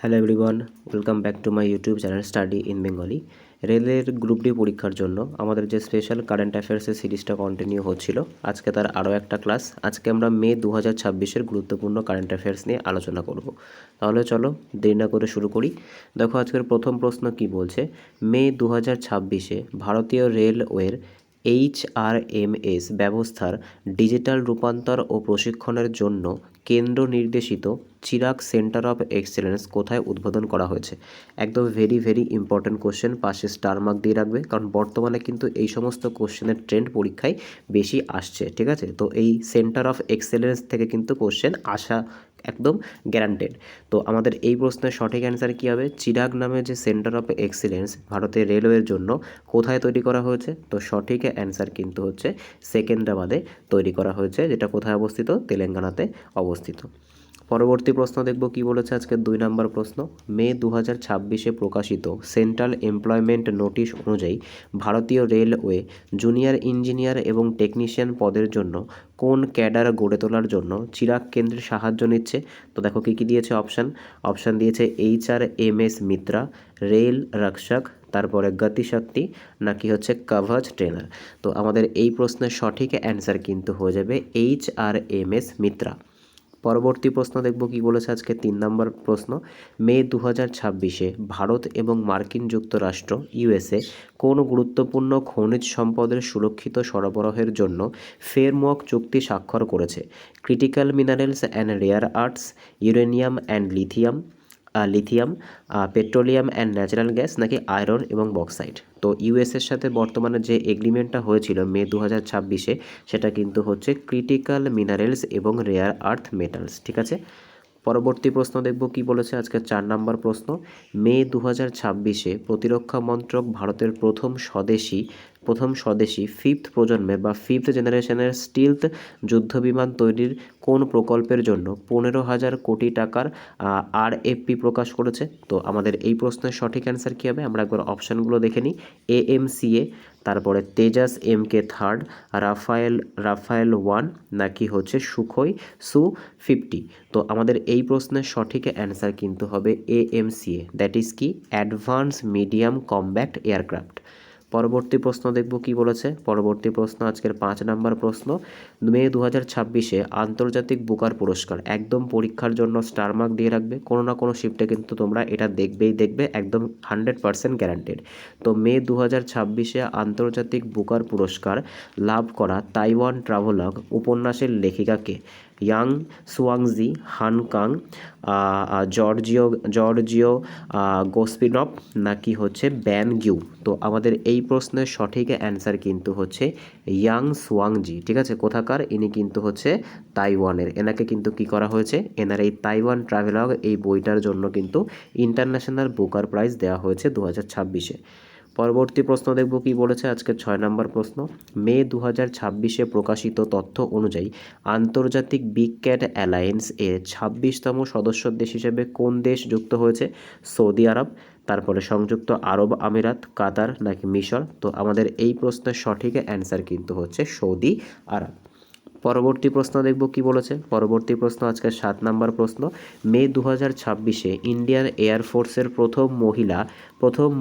Hello everyone, welcome back to my YouTube channel study in Bengali. রেলের group D পরীক্ষার জন্য আমাদের যে স্পেশাল কারেন্ট অ্যাফেয়ার্সের সিরিজটা কন্টিনিউ হচ্ছিল, আজকে তার আরও একটা ক্লাস। আজকে আমরা মে 2026-এর গুরুত্বপূর্ণ কারেন্ট অ্যাফেয়ার্স নিয়ে আলোচনা করব। তাহলে চলো দেরি না করে শুরু করি। দেখো আজকের প্রথম প্রশ্ন কি বলছে। মে 2026-এ ভারতীয় রেলওয়ের HRMS ব্যবস্থার ডিজিটাল রূপান্তর ও প্রশিক্ষণের জন্য কেন্দ্র নির্দেশিত চিরাগ সেন্টার অফ এক্সেলেন্স কোথায় উদ্বোধন করা হয়েছে। একদম ভেরি ইম্পর্টেন্ট কোশ্চেন, পাশে স্টার মার্ক দিয়ে রাখবে, কারণ বর্তমানে কিন্তু এই সমস্ত কোশ্চেনের ট্রেন্ড পরীক্ষায় বেশি আসছে। ঠিক আছে, তো এই সেন্টার অফ এক্সেলেন্স থেকে কিন্তু কোশ্চেন আসা একদম গ্যারান্টেড। তো আমাদের এই প্রশ্নের সঠিক অ্যান্সার কী হবে? চিরাগ নামে যে সেন্টার অফ এক্সেলেন্স ভারতের রেলওয়ের জন্য কোথায় তৈরি করা হয়েছে? তো সঠিক অ্যান্সার কিন্তু হচ্ছে সেকেন্দ্রাবাদে তৈরি করা হয়েছে, যেটা কোথায় অবস্থিত? তেলেঙ্গানাতে অবস্থিত। পরবর্তী প্রশ্ন দেখব কি বলেছে আজকে 2 নম্বর প্রশ্ন। মে 2026-এ প্রকাশিত সেন্ট্রাল এমপ্লয়মেন্ট নোটিশ অনুযায়ী ভারতীয় রেলওয়ে জুনিয়র ইঞ্জিনিয়ার এবং টেকনিশিয়ান পদের জন্য কোন ক্যাডার গড়ে তোলার জন্য চিরাগ কেন্দ্রের সাহায্য নিচ্ছে? তো দেখো কী কী দিয়েছে অপশান দিয়েছে HRMS মিত্রা, রেল রক্ষক, তারপরে গতিশক্তি, নাকি হচ্ছে কভাচ ট্রেনার। তো আমাদের এই প্রশ্নের সঠিক অ্যান্সার কিন্তু হয়ে যাবে HRMS মিত্রা। পরবর্তী প্রশ্ন দেখব কি বলেছে আজকে 3 নম্বর প্রশ্ন। মে 2026-এ ভারত এবং মার্কিন যুক্তরাষ্ট্র USA কোন গুরুত্বপূর্ণ খনিজ সম্পদের সুরক্ষিত সরবরাহের জন্য ফ্রেমওয়ার্ক চুক্তি স্বাক্ষর করেছে? Critical minerals and rare earths, uranium and lithium, petroleum and natural gas, নাকি আয়রন এবং বক্সাইট। তো ইউএসের সাথে বর্তমানে যে এগ্রিমেন্টটা হয়েছিল মে 2026-এ, সেটা কিন্তু হচ্ছে ক্রিটিক্যাল মিনারেলস এবং রেয়ার আর্থ মেটালস। ঠিক আছে, পরবর্তী প্রশ্ন দেখব কি বলেছে আজকে 4 নম্বর প্রশ্ন। মে 2026-এ প্রতিরক্ষা মন্ত্রক ভারতের প্রথম স্বদেশি ফিফথ প্রজন্মের বা ফিফথ জেনারেশনের স্টিলথ যুদ্ধবিমান তৈরির কোন প্রকল্পের জন্য 15,000 কোটি টাকার RFP প্রকাশ করেছে? তো আমাদের এই প্রশ্নের সঠিক অ্যান্সার কী হবে? আমরা একবার অপশানগুলো দেখে নিই। AMCA, তারপরে তেজাস MK থার্ড, রাফায়েল 1, নাকি হচ্ছে সুখোই Su-50। তো আমাদের এই প্রশ্নের সঠিক অ্যান্সার কিন্তু হবে AMCA, দ্যাট ইজ কি অ্যাডভান্স মিডিয়াম কম্ব্যাক্ট এয়ারক্রাফট। পরবর্তী প্রশ্ন দেখব কি বলেছে। পরবর্তী প্রশ্ন আজকের 5 নম্বর প্রশ্ন। মে 2026-এ আন্তর্জাতিক বুকার পুরস্কার, একদম পরীক্ষার জন্য স্টার মার্ক দিয়ে রাখবে, কোনো না কোনো শিফটে কিন্তু তোমরা এটা দেখবে, একদম 100% গ্যারান্টেড। তো মে 2026-এ আন্তর্জাতিক বুকার পুরস্কার লাভ করা তাইওয়ান ট্রাভেলগ উপন্যাসের লেখিকাকে? ইয়াং সুয়াংজি, হান কাং, জর্জিও গোসপিনভ, নাকি হচ্ছে ব্যান গিউ। তো আমাদের এই প্রশ্নের সঠিক অ্যান্সার কিন্তু হচ্ছে ইয়াং সুয়াংজি। ঠিক আছে, কোথাকার? ইনি কিন্তু হচ্ছে তাইওয়ানের। এনাকে কিন্তু কি করা হয়েছে? এনার এই তাইওয়ান ট্রাভেলগ এই বইটার জন্য কিন্তু ইন্টারন্যাশনাল বুকার প্রাইজ দেওয়া হয়েছে 2026-এ। পরবর্তী প্রশ্ন দেখব কি বলেছে আজকে 6 নম্বর প্রশ্ন। মে 2026-এ প্রকাশিত তথ্য অনুযায়ী আন্তর্জাতিক বিগ ক্যাট অ্যালায়েন্স এর 26তম সদস্য দেশ হিসেবে কোন দেশ যুক্ত হয়েছে? সৌদি আরব, তারপরে সংযুক্ত আরব আমিরাত, কাতার, নাকি মিশর। তো আমাদের এই প্রশ্নের সঠিক অ্যান্সার কিন্তু হচ্ছে সৌদি আরব। পরবর্তী প্রশ্ন দেখব কি বলেছে। পরবর্তী প্রশ্ন আজকে 7 নম্বর প্রশ্ন। মে 2026-এ ইন্ডিয়ান এয়ারফোর্সের প্রথম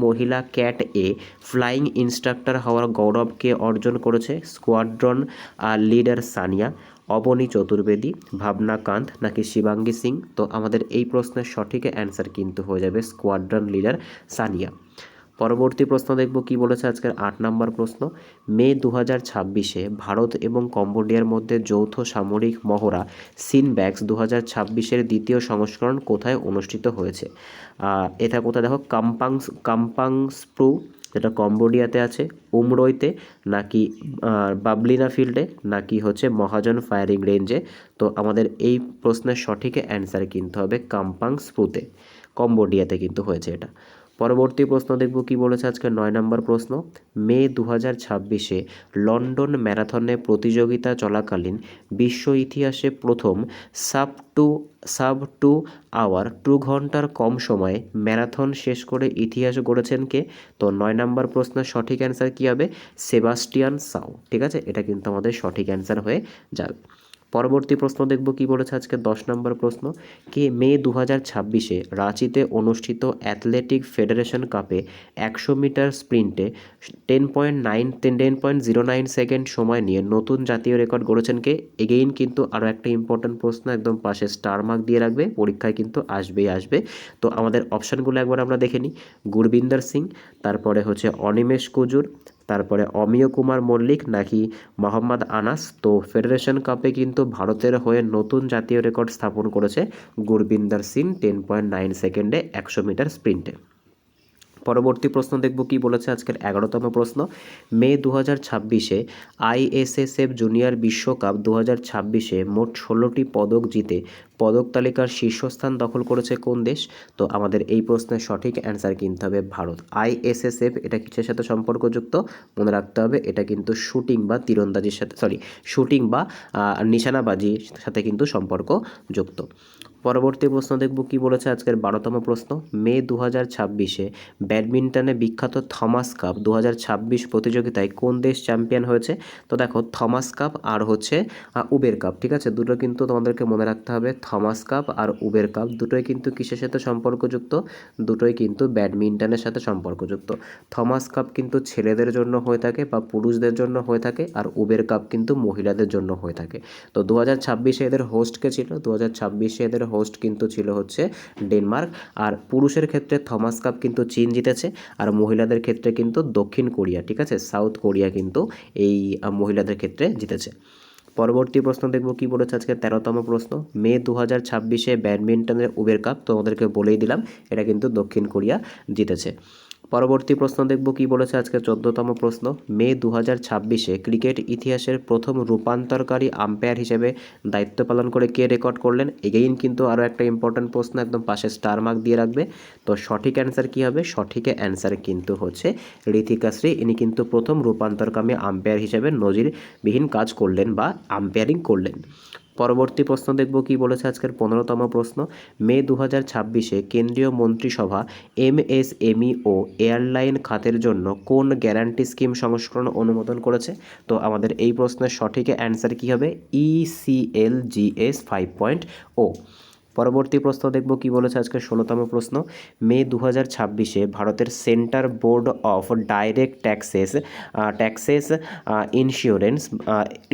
মহিলা ক্যাট এ ফ্লাইং ইনস্ট্রাক্টর হওয়ার গৌরবকে অর্জন করেছে? স্কোয়াড্রন লিডার সানিয়া, অবনী চতুর্বেদী, ভাবনা কান্ত, নাকি শিবাঙ্গী সিং। তো আমাদের এই প্রশ্নের সঠিক অ্যান্সার কিন্তু হয়ে যাবে স্কোয়াড্রন লিডার সানিয়া। পরবর্তী প্রশ্ন দেখব কি বলেছে আজকের 8 নম্বর প্রশ্ন। মে 2026-এ ভারত এবং কম্বোডিয়ার মধ্যে যৌথ সামরিক মহড়া সিনব্যাক্স 2026-এর দ্বিতীয় সংস্করণ কোথায় অনুষ্ঠিত হয়েছে? এটা কোথায়? দেখো কাম্পাংস্প্রু, যেটা কম্বোডিয়াতে আছে, উমরইতে, নাকি বাবলিনা ফিল্ডে, নাকি হচ্ছে মহাজন ফায়ারিং রেঞ্জে। তো আমাদের এই প্রশ্নের সঠিক অ্যান্সার কিন্তু হবে কাম্পাংস্প্রুতে, কম্বোডিয়াতে কিন্তু হয়েছে এটা। পরবর্তী প্রশ্ন দেখব কি বলেছে আজকে 9 নম্বর প্রশ্ন। মে 2026-এ লন্ডন ম্যারাথনে প্রতিযোগিতা চলাকালীন বিশ্ব ইতিহাসে প্রথম সাব 2 ঘন্টার কম সময়ে ম্যারাথন শেষ করে ইতিহাস গড়েছেন কে? তো 9 নম্বর প্রশ্নের সঠিক অ্যান্সার কী হবে? সেবাস্টিয়ান সাউ। ঠিক আছে, এটা কিন্তু আমাদের সঠিক অ্যান্সার হয়ে যাবে। পরবর্তী প্রশ্ন দেখব কি বলেছে আজকে 10 নম্বর প্রশ্ন, কে মে 2026-এ রাঁচিতে অনুষ্ঠিত অ্যাথলেটিক ফেডারেশন কাপে 100 মিটার স্প্রিন্টে 10.09 সেকেন্ড সময় নিয়ে নতুন জাতীয় রেকর্ড গড়েছেন কে? এগেইন কিন্তু আরও একটা ইম্পর্টেন্ট প্রশ্ন, একদম পাশে স্টার মার্ক দিয়ে রাখবে, পরীক্ষায় কিন্তু আসবেই আসবে। তো আমাদের অপশানগুলো একবার আমরা দেখে নিই। গুরবিন্দর সিং, তারপরে হচ্ছে অনিমেষ কুজুর, তারপরে অমিয় কুমার মল্লিক নাকি মোহাম্মদ আনাস। তো ফেডারেশন কাপে কিন্তু ভারতের হয়ে নতুন জাতীয় রেকর্ড স্থাপন করেছে গুরবিন্দর সিং 10.9 সেকেন্ডে 100 মিটার স্প্রিন্টে। পরবর্তী প্রশ্ন দেখব কি বলেছে আজকের 11তম প্রশ্ন, মে 2026-এ আইএসএসএফ জুনিয়র বিশ্বকাপ 2026-এ মোট 16টি পদক জিতে পদক তালিকার শীর্ষস্থান দখল করেছে কোন দেশ? তো আমাদের এই প্রশ্নের সঠিক অ্যান্সার কিনতে হবে ভারত। আইএসএসএফ এটা কিসের সাথে সম্পর্কযুক্ত? মনে রাখতে হবে এটা কিন্তু শুটিং বা তীরন্দাজির সাথে শুটিং বা নিশানাবাজির সাথে কিন্তু সম্পর্কযুক্ত। পরবর্তী প্রশ্ন দেখব কি বলেছে আজকের 12তম প্রশ্ন, মে 2026-এ ব্যাডমিন্টনে বিখ্যাত থমাস কাপ 2026 প্রতিযোগিতায় কোন দেশ চ্যাম্পিয়ন হয়েছে? তো দেখো থমাস কাপ আর হচ্ছে উবের কাপ, ঠিক আছে, দুটো কিন্তু তোমাদেরকে মনে রাখতে হবে। থমাস কাপ আর উবের কাপ দুটোই কিন্তু কিসের সাথে সম্পর্কযুক্ত? দুটোই কিন্তু ব্যাডমিন্টনের সাথে সম্পর্কযুক্ত। থমাস কাপ কিন্তু ছেলেদের জন্য হয়ে থাকে বা পুরুষদের জন্য হয়ে থাকে, আর উবের কাপ কিন্তু মহিলাদের জন্য হয়ে থাকে। তো 2026-এ এদের হোস্ট কে ছিল? 2026-এ এদের হোস্ট কিন্তু ছিল হচ্ছে ডেনমার্ক। আর পুরুষের ক্ষেত্রে থমাস কাপ কিন্তু চীন জিতেছে, আর মহিলাদের ক্ষেত্রে কিন্তু দক্ষিণ কোরিয়া, ঠিক আছে, সাউথ কোরিয়া কিন্তু এই মহিলাদের ক্ষেত্রে জিতেছে। পরবর্তী প্রশ্ন দেখব কি বলেছে আজকে 13তম প্রশ্ন, মে 2026-এ ব্যাডমিন্টনের উবের কাপ, তো আমাদেরকে বলেই দিলাম এটা কিন্তু দক্ষিণ কোরিয়া জিতেছে। পরবর্তী প্রশ্ন দেখব কি বলেছে আজকে 14তম প্রশ্ন, মে 2026-এ ক্রিকেট ইতিহাসের প্রথম রূপান্তরকারী আম্পায়ার হিসেবে দায়িত্ব পালন করে কে রেকর্ড করলেন? এগেইন কিন্তু আরও একটা ইম্পর্ট্যান্ট প্রশ্ন, একদম পাশে স্টার মার্ক দিয়ে রাখবে। তো সঠিক অ্যান্সার কী হবে? সঠিক অ্যান্সার কিন্তু হচ্ছে ঋতিকা শ্রী। ইনি কিন্তু প্রথম রূপান্তরকামী আম্পায়ার হিসেবে নজিরবিহীন কাজ করলেন বা আম্পায়ারিং করলেন। পরবর্তী প্রশ্ন দেখব কি বলেছে আজকের 15তম প্রশ্ন, মে 2026-এ কেন্দ্রীয় মন্ত্রিসভা এমএসএমই ও এয়ারলাইন খাতের জন্য কোন গ্যারান্টি স্কিম সংস্করণ অনুমোদন করেছে? তো আমাদের এই প্রশ্নের সঠিক অ্যান্সার কী হবে? ECLGS 5.0। পরবর্তী প্রশ্ন দেখব কি বলেছে আজকে 16তম প্রশ্ন, মে 2026-এ ভারতের centre board of direct taxes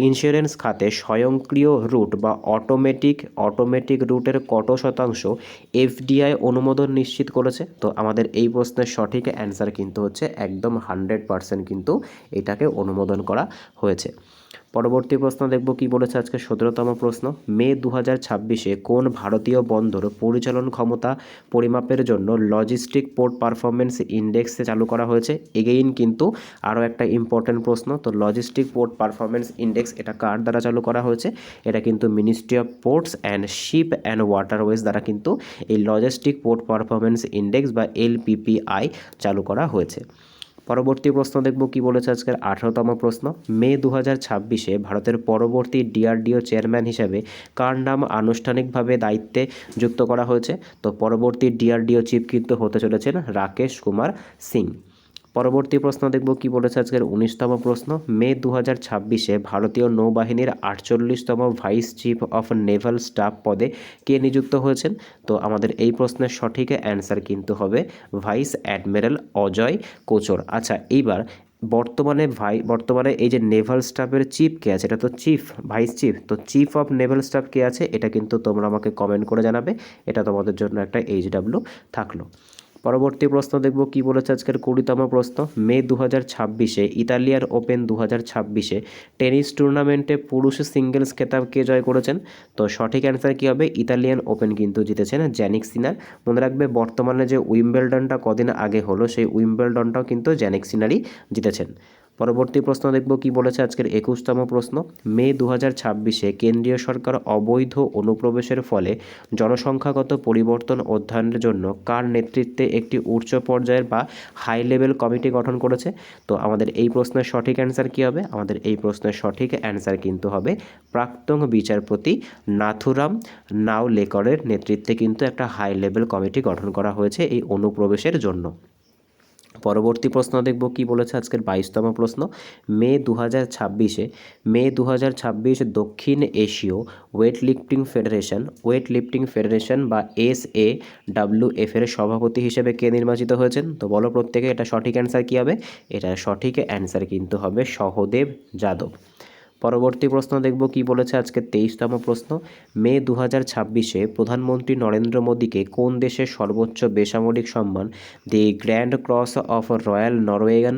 insurance খাতে স্বয়ংক্রিয় রুট বা অটোমেটিক রুটের কত শতাংশ এফডিআই অনুমোদন নিশ্চিত করেছে? তো আমাদের এই প্রশ্নের সঠিক অ্যান্সার কিন্তু হচ্ছে একদম 100% কিন্তু এটাকে অনুমোদন করা হয়েছে। পরবর্তী প্রশ্ন দেখব কি বলেছে আজকে 17তম প্রশ্ন, মে 2026-এ কোন ভারতীয় বন্দর পরিচালন ক্ষমতা পরিমাপের জন্য লজিস্টিক পোর্ট পারফরমেন্স ইন্ডেক্স চালু করা হয়েছে? এগেইন কিন্তু আরও একটা ইম্পর্টেন্ট প্রশ্ন। তো লজিস্টিক পোর্ট পারফরমেন্স ইন্ডেক্স এটা কার দ্বারা চালু করা হয়েছে? এটা কিন্তু ministry of ports and ship and waterways দ্বারা কিন্তু এই লজিস্টিক পোর্ট পারফরমেন্স ইন্ডেক্স বা LPPI চালু করা হয়েছে। পরবর্তী প্রশ্ন দেখব কি বলেছে আজকের 18তম প্রশ্ন, মে 2026-এ ভারতের পরবর্তী DRDO চেয়ারম্যান হিসেবে কার নাম আনুষ্ঠানিকভাবে দায়িত্বে যুক্ত করা হয়েছে? তো পরবর্তী DRDO চিফ কিন্তু হতে চলেছেন রাকেশ কুমার সিং। পরবর্তী প্রশ্ন দেখব কি বলেছে আজকের 19তম প্রশ্ন, মে 2026-এ ভারতীয় নৌবাহিনীর 48তম vice chief of naval staff পদে কে নিযুক্ত হয়েছেন? তো আমাদের এই প্রশ্নের সঠিক অ্যান্সার কিন্তু হবে ভাইস অ্যাডমিরাল অজয় কোচর। আচ্ছা, এইবার বর্তমানে এই যে নেভাল স্টাফের চিফ কে আছে? এটা তো ভাইস চিফ, তো চিফ অফ নেভাল স্টাফ কে আছে? এটা কিন্তু তোমরা আমাকে কমেন্ট করে জানাবে, এটা তোমাদের জন্য একটা HW থাকলো। পরবর্তী প্রশ্ন দেখব কি বলেছে আজকের 20তম প্রশ্ন, মে 2026-এ ইতালিয়ান ওপেন 2026-এ টেনিস টুর্নামেন্টে পুরুষ সিঙ্গেলস খেতাব কে জয় করেছেন? তো সঠিক অ্যান্সার কী হবে? ইতালিয়ান ওপেন কিন্তু জিতেছেন জ্যানিক সিনার। মনে রাখবে বর্তমানে যে উইম্বেলডনটা কদিন আগে হলো, সেই উইম্বেলডনটাও কিন্তু জ্যানিক সিনারই জিতেছেন। পরবর্তী প্রশ্ন দেখব কি বলেছে আজকের 21তম প্রশ্ন, মে 2026-এ কেন্দ্রীয় সরকার অবৈধ অনুপ্রবেশের ফলে জনসংখ্যাগত পরিবর্তন অধ্যয়নের জন্য কার নেতৃত্বে একটি উচ্চ পর্যায়ের বা হাই লেভেল কমিটি গঠন করেছে? তো আমাদের এই প্রশ্নের সঠিক অ্যান্সার কী হবে? আমাদের এই প্রশ্নের সঠিক অ্যান্সার কিন্তু হবে প্রাক্তন বিচারপতি নাথুরাম নাওলেকরের নেতৃত্বে কিন্তু একটা হাই লেভেল কমিটি গঠন করা হয়েছে এই অনুপ্রবেশের জন্য। পরবর্তী প্রশ্ন দেখব কি বলেছে আজকের 22তম প্রশ্ন। মে 2026 দক্ষিণ এশীয় ওয়েট লিফটিং ফেডারেশন বা SAWF এর সভাপতি হিসেবে কে নির্বাচিত হয়েছেন? তো বলো প্রত্যেকে, এটা সঠিক অ্যান্সার কী হবে? এটা সঠিক অ্যান্সার কিন্তু হবে সহদেব যাদব। পরবর্তী প্রশ্ন দেখব কি বলেছে আজকে 23তম প্রশ্ন। মে 2026 প্রধানমন্ত্রী নরেন্দ্র মোদীকে কোন দেশের সর্বোচ্চ বেসামরিক সম্মান the grand cross of royal Norwegian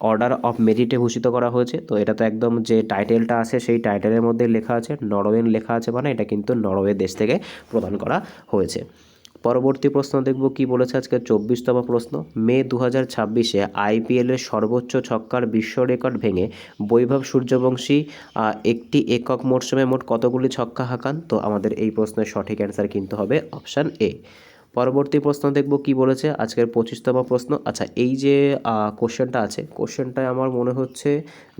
order of মেরিটে ভূষিত করা হয়েছে? তো এটা তো একদম যে টাইটেলটা আছে সেই টাইটেলের মধ্যে লেখা আছে নরওয়েন লেখা আছে, মানে এটা কিন্তু নরওয়ে দেশ থেকে প্রদান করা হয়েছে। পরবর্তী প্রশ্ন দেখব কি বলেছে আজকে 24তম প্রশ্ন। মে 2026 IPL-এর সর্বোচ্চ ছক্কার বিশ্ব রেকর্ড ভেঙে বৈভব সূর্যবংশী একটি একক মরশুমে মোট কতগুলি ছক্কা হাঁকান? তো আমাদের এই প্রশ্নের সঠিক অ্যান্সার কিন্তু হবে অপশান এ। পরবর্তী প্রশ্ন দেখব কি বলেছে আজকের 25তম প্রশ্ন। আচ্ছা, এই যে কোশ্চেনটা আছে, কোশ্চেনটায় আমার মনে হচ্ছে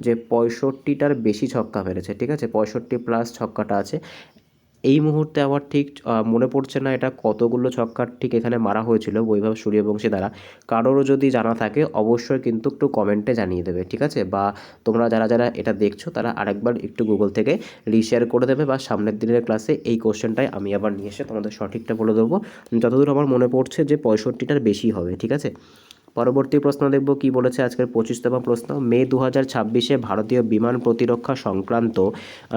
যে 65টার বেশি ছক্কা মেরেছে, ঠিক আছে, 65+ ছক্কাটা আছে। এই মুহূর্তে আমার ঠিক মনে পড়ছে না এটা কতগুলো ছক্কা ঠিক এখানে মারা হয়েছিল বৈভব সূর্যবংশী দ্বারা। কারোরও যদি জানা থাকে অবশ্যই কিন্তু একটু কমেন্টে জানিয়ে দেবে, ঠিক আছে, বা তোমরা যারা যারা এটা দেখছো তারা আরেকবার একটু গুগল থেকে রিশেয়ার করে দেবে, বা সামনের দিনের ক্লাসে এই কোশ্চেনটাই আমি আবার নিয়ে এসে তোমাদের সঠিকটা বলে দেবো। যতদূর আমার মনে পড়ছে যে 65টার বেশি হবে, ঠিক আছে। পরবর্তী প্রশ্ন দেখব কি বলেছে আজকের 25তম প্রশ্ন। মে 2026 ভারতীয় বিমান প্রতিরক্ষা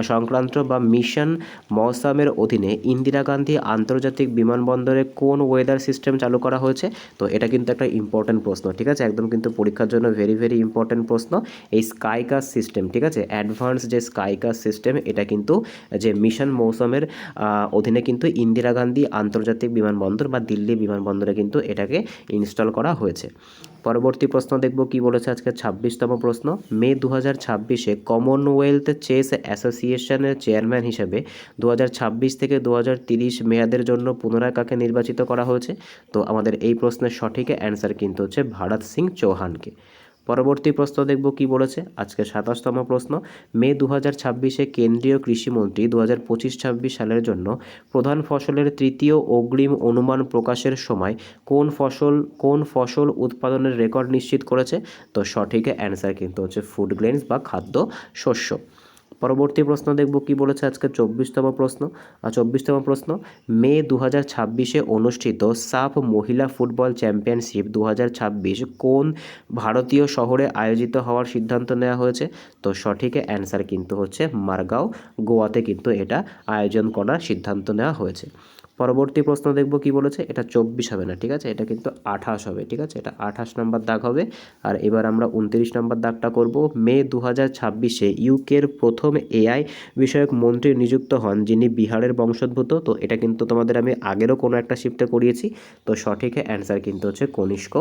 সংক্রান্ত বা মিশন মৌসামের অধীনে ইন্দিরা গান্ধী আন্তর্জাতিক বিমানবন্দরে কোন ওয়েদার সিস্টেম চালু করা হয়েছে? তো এটা কিন্তু একটা ইম্পর্টেন্ট প্রশ্ন, ঠিক আছে, একদম কিন্তু পরীক্ষার জন্য ভেরি ভেরি ইম্পর্টেন্ট প্রশ্ন। এই স্কাইকাস সিস্টেম, ঠিক আছে, অ্যাডভান্স যে স্কাইকাস সিস্টেম, এটা কিন্তু যে মিশন মৌসামের অধীনে কিন্তু ইন্দিরা গান্ধী আন্তর্জাতিক বিমানবন্দর বা দিল্লি বিমানবন্দরে কিন্তু এটাকে ইনস্টল করা হয়েছে। পরবর্তী প্রশ্ন দেখব কি বলেছে আজকে 26তম প্রশ্ন। মে 2026 কমনওয়েলথ চেস অ্যাসোসিয়েশনের চেয়ারম্যান হিসেবে 2026 থেকে 2030 মেয়াদের জন্য পুনরায় কাকে নির্বাচিত করা হয়েছে? তো আমাদের এই প্রশ্নের সঠিক অ্যান্সার কিন্তু হচ্ছে ভারত সিং চৌহানকে। পরবর্তী প্রশ্ন দেখব কি বলেছে আজকে 27তম প্রশ্ন। মে 2026 কেন্দ্রীয় কৃষিমন্ত্রী 2025-26 সালের জন্য প্রধান ফসলের তৃতীয় অগ্রিম অনুমান প্রকাশের সময় কোন ফসল উৎপাদনের রেকর্ড নিশ্চিত করেছে? তো সঠিক অ্যান্সার কিন্তু হচ্ছে ফুড গ্রেনস বা খাদ্য শস্য। পরবর্তী প্রশ্ন দেখব কি বলেছে আজকে 24তম প্রশ্ন। মে 2026 অনুষ্ঠিত সাফ মহিলা ফুটবল চ্যাম্পিয়নশিপ 2026 কোন ভারতীয় শহরে আয়োজিত হওয়ার সিদ্ধান্ত নেওয়া হয়েছে? তো সঠিক অ্যান্সার কিন্তু হচ্ছে মারগাঁও, গোয়াতে কিন্তু এটা আয়োজন করার সিদ্ধান্ত নেওয়া হয়েছে। পরবর্তী প্রশ্ন দেখব কি বলেছে, এটা 24 হবে না, ঠিক আছে, এটা কিন্তু 28 হবে, ঠিক আছে, এটা 28 নম্বর দাগ হবে। আর এবার আমরা 29 নম্বর দাগটা করব। মে 2026 ইউকের প্রথম AI বিষয়ক মন্ত্রী নিযুক্ত হন যিনি বিহারের বংশোদ্ভূত। তো এটা কিন্তু তোমাদের আমি আগেরও কোনো একটা শিফটে করিয়েছি। তো সঠিক অ্যান্সার কিন্তু হচ্ছে কনিষ্ক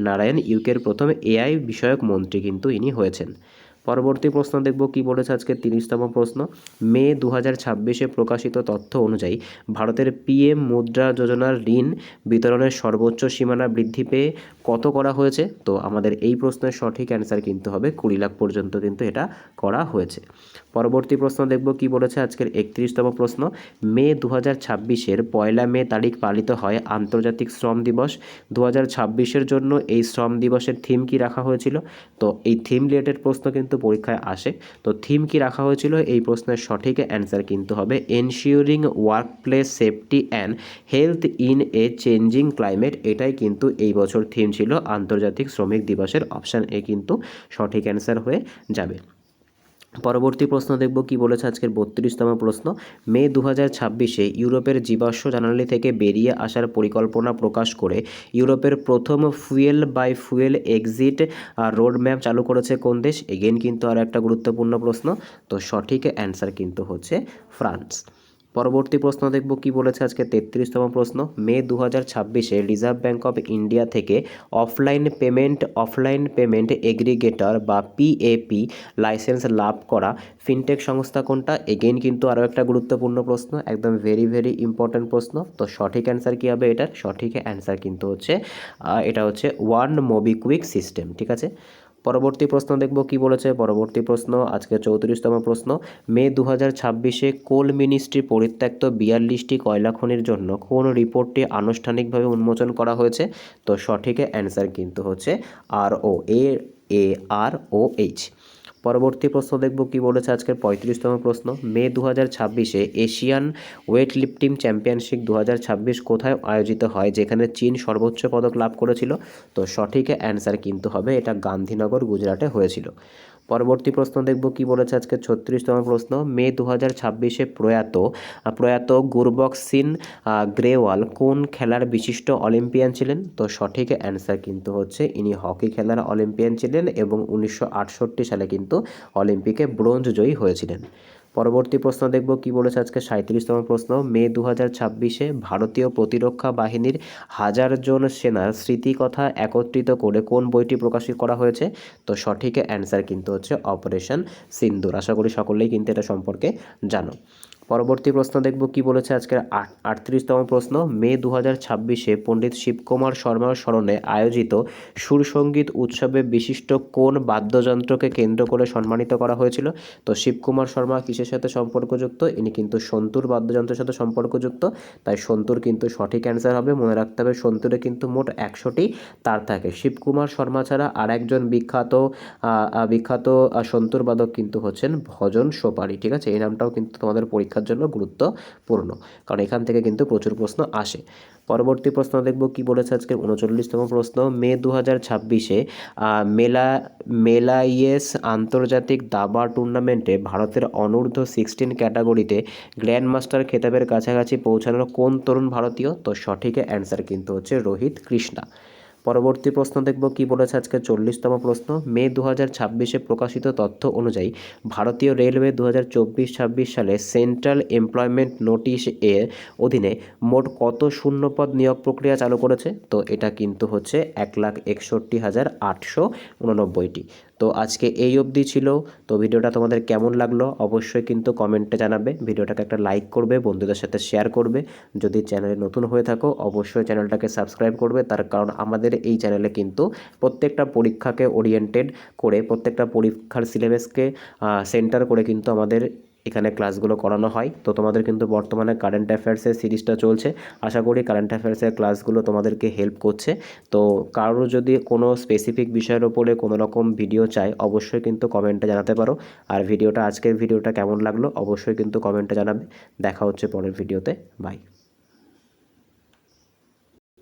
নারায়ণ, ইউকের প্রথম AI বিষয়ক মন্ত্রী কিন্তু ইনি হয়েছেন। পরবর্তী প্রশ্ন দেখব কি বলেছে আজকে 30তম প্রশ্ন। মে 2026 প্রকাশিত তথ্য অনুযায়ী ভারতের PM মুদ্রা যোজনার ঋণ বিতরণের সর্বোচ্চ সীমানা বৃদ্ধি পেয়ে কত করা হয়েছে? তো আমাদের এই প্রশ্নের সঠিক অ্যান্সার কিন্তু হবে 20 লাখ পর্যন্ত কিন্তু এটা করা হয়েছে। পরবর্তী প্রশ্ন দেখব কি বলেছে আজকের 31তম প্রশ্ন। মে 2026 1 মে তারিখ পালিত হয় আন্তর্জাতিক শ্রম দিবস। 2026 জন্য এই শ্রম দিবসের থিম কি রাখা হয়েছিল? তো এই থিম রিলেটেড প্রশ্ন কিন্তু পরীক্ষায় আসে। তো থিম কি রাখা হয়েছিল, এই প্রশ্নের সঠিক অ্যান্সার কিন্তু হবে ensuring work place safety and health in a changing climate. এটাই কিন্তু এই বছর থিম ছিল আন্তর্জাতিক শ্রমিক দিবসের। অপশান এ কিন্তু সঠিক অ্যান্সার হয়ে যাবে। পরবর্তী প্রশ্ন দেখব কি বলেছে আজকের 32তম প্রশ্ন। মে 2026 ইউরোপের জীবাশ্ম জ্বালানি থেকে বেরিয়ে আসার পরিকল্পনা প্রকাশ করে ইউরোপের প্রথম fuel by fuel exit road map চালু করেছে কোন দেশ? এগেন কিন্তু আর একটা গুরুত্বপূর্ণ প্রশ্ন। তো সঠিক অ্যান্সার কিন্তু হচ্ছে ফ্রান্স। পরবর্তী প্রশ্ন দেখব কি বলেছে আজকে 33তম প্রশ্ন। মে 2026 রিজার্ভ ব্যাঙ্ক অফ ইন্ডিয়া থেকে অফলাইন পেমেন্ট এগ্রিগেটর বা PAP লাইসেন্স লাভ করা ফিনটেক সংস্থা কোনটা? এগেইন কিন্তু আরও একটা গুরুত্বপূর্ণ প্রশ্ন, একদম ভেরি ভেরি ইম্পর্ট্যান্ট প্রশ্ন। তো সঠিক অ্যান্সার কী হবে এটার? সঠিক অ্যান্সার কিন্তু হচ্ছে এটা হচ্ছে ওয়ান মোবিকুইক সিস্টেম, ঠিক আছে। পরবর্তী প্রশ্ন দেখব কি বলেছে। পরবর্তী প্রশ্ন আজকে 34তম প্রশ্ন, মে 2026-এ কোল মিনিস্ট্রি পরিত্যক্ত 42টি কয়লা খনির জন্য কোন রিপোর্টটি আনুষ্ঠানিকভাবে উন্মোচন করা হয়েছে? তো সঠিক অ্যান্সার কিন্তু হচ্ছে ROH। পরবর্তী প্রশ্ন দেখব কি বলেছে আজকের 35তম প্রশ্ন, মে 2026-এ এশিয়ান ওয়েট লিফটিং চ্যাম্পিয়নশিপ 2026 কোথায় আয়োজিত হয় যেখানে চীন সর্বোচ্চ পদক লাভ করেছিল? তো সঠিক অ্যান্সার কিন্তু হবে এটা গান্ধীনগর, গুজরাটে হয়েছিল। পরবর্তী প্রশ্ন দেখব কি বলেছে আজকে 36তম প্রশ্ন, মে 2026-এ প্রয়াত গুরবক্স সিং গ্রেওয়াল কোন খেলার বিশিষ্ট অলিম্পিয়ান ছিলেন? তো সঠিক অ্যান্সার কিন্তু হচ্ছে ইনি হকি খেলার অলিম্পিয়ান ছিলেন এবং 1968 সালে কিন্তু অলিম্পিকে ব্রোঞ্জ জয়ী হয়েছিলেন। পরবর্তী প্রশ্ন দেখব কি বলেছে আজকে 37তম প্রশ্ন, মে 2026-এ ভারতীয় প্রতিরক্ষা বাহিনীর 1000 জন সেনার স্মৃতিকথা একত্রিত করে কোন বইটি প্রকাশিত করা হয়েছে? তো সঠিক অ্যান্সার কিন্তু হচ্ছে অপারেশন সিন্দুর। আশা করি সকলেই কিন্তু এটা সম্পর্কে জানো। পরবর্তী প্রশ্ন দেখব কি বলেছে আজকের 38তম প্রশ্ন, মে 2026-এ পণ্ডিত শিবকুমার শর্মার স্মরণে আয়োজিত সুরসঙ্গীত উৎসবে বিশিষ্ট কোন বাদ্যযন্ত্রকে কেন্দ্র করে সম্মানিত করা হয়েছিল? তো শিবকুমার শর্মা কিসের সাথে সম্পর্কযুক্ত? ইনি কিন্তু সন্তুর বাদ্যযন্ত্রের সাথে সম্পর্কযুক্ত, তাই সন্তুর কিন্তু সঠিক অ্যান্সার হবে। মনে রাখতে হবে সন্তুরে কিন্তু মোট 100টি তার থাকে। শিবকুমার শর্মা ছাড়া আর একজন বিখ্যাত সন্তুর বাদক কিন্তু হচ্ছেন ভজন সোপারি। ঠিক আছে, এই নামটাও কিন্তু তোমাদের পরীক্ষার জন্য গুরুত্বপূর্ণ, কারণ এখান থেকে কিন্তু প্রচুর প্রশ্ন আসে। পরবর্তী প্রশ্ন দেখব কি বলেছে আজকে 39তম প্রশ্ন, মে 2026-এ মেলাইয়েস আন্তর্জাতিক দাবা টুর্নামেন্টে ভারতের অনূর্ধ্ব 16 ক্যাটাগরিতে গ্র্যান্ড মাস্টার খেতাবের কাছাকাছি পৌঁছানোর কোন তরুণ ভারতীয়? তো সঠিক অ্যান্সার কিন্তু হচ্ছে রোহিত কৃষ্ণা। পরবর্তী প্রশ্ন দেখব কি বলেছে আজকে 40তম প্রশ্ন, মে 2026-এ প্রকাশিত তথ্য অনুযায়ী ভারতীয় রেলওয়ে 2024-26 সালে সেন্ট্রাল এমপ্লয়মেন্ট নোটিশ এর অধীনে মোট কত শূন্যপদ নিয়োগ প্রক্রিয়া চালু করেছে? তো এটা কিন্তু হচ্ছে 1,61,889টি। তো আজকে এই অবধি ছিল। তো ভিডিওটা তোমাদের কেমন লাগলো অবশ্যই কিন্তু কমেন্টে জানাবে। ভিডিওটাকে একটা লাইক করবে, বন্ধুদের সাথে শেয়ার করবে। যদি চ্যানেলে নতুন হয়ে থাকো অবশ্যই চ্যানেলটাকে সাবস্ক্রাইব করবে, তার কারণ আমাদের এই চ্যানেলে কিন্তু প্রত্যেকটা পরীক্ষাকে ওরিয়েন্টেড করে, প্রত্যেকটা পরীক্ষার সিলেবাসকে সেন্টার করে কিন্তু আমাদের এখানে ক্লাসগুলো করানো হয়। তো তোমাদের কিন্তু বর্তমানে কারেন্ট অ্যাফেয়ার্সের সিরিজটা চলছে, আশা করি কারেন্ট অ্যাফেয়ার্সের ক্লাসগুলো তোমাদেরকে হেল্প করছে। তো কারোর যদি কোনো স্পেসিফিক বিষয়ের ওপরে কোনো রকম ভিডিও চাই অবশ্যই কিন্তু কমেন্টে জানাতে পারো। আর আজকের ভিডিওটা কেমন লাগলো অবশ্যই কিন্তু কমেন্টে জানাবে। দেখা হচ্ছে পরের ভিডিওতে। বাই।